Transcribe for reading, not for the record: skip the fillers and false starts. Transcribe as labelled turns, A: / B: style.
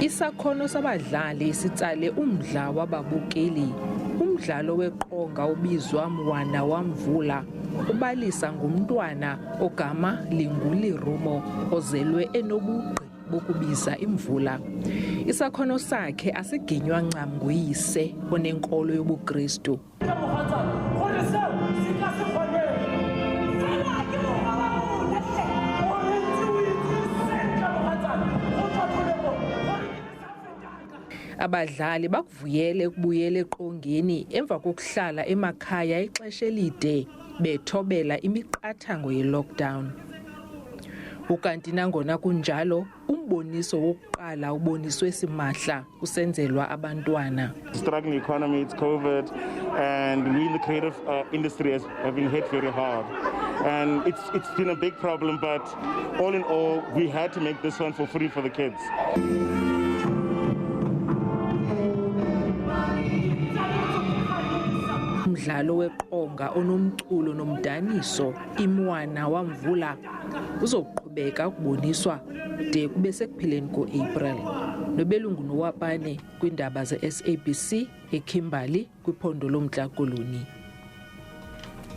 A: Isakhono sabadlali sitsale umdla wababukeli. Umdlalo weqonga ubizwa Mwana Wa Mvula ubalisa ngumntwana ogama linguLirumo ozelwe enobugqi bokubiza imvula. Isakhono sakhe asiginywa ncam nguyise onenkolo yobuKristu. Abadlali bakuvuyele ukubuyela eqongeni emva kokuhlala emakhaya ixesha elide bethobela imiqathango ye-lockdown. Ukanti nangona kunjalo, umboniso wokuqala uboniswe simahla usenzelwa abantwana.
B: Struggling economy, it's COVID, and we in the creative industry have been hit very hard. And it's been a big problem, but all in all, we had to make this one for free for the kids.
A: Umdlalo weqonga onomculo nomdaniso iMwana Wa Mvula uzoqhubeka ukuboniswa de kube sekupheleni ko-April. Nobelungu Nowapane kwindaba ze-SABC eKimberley kwiphondo loMntla Koloni.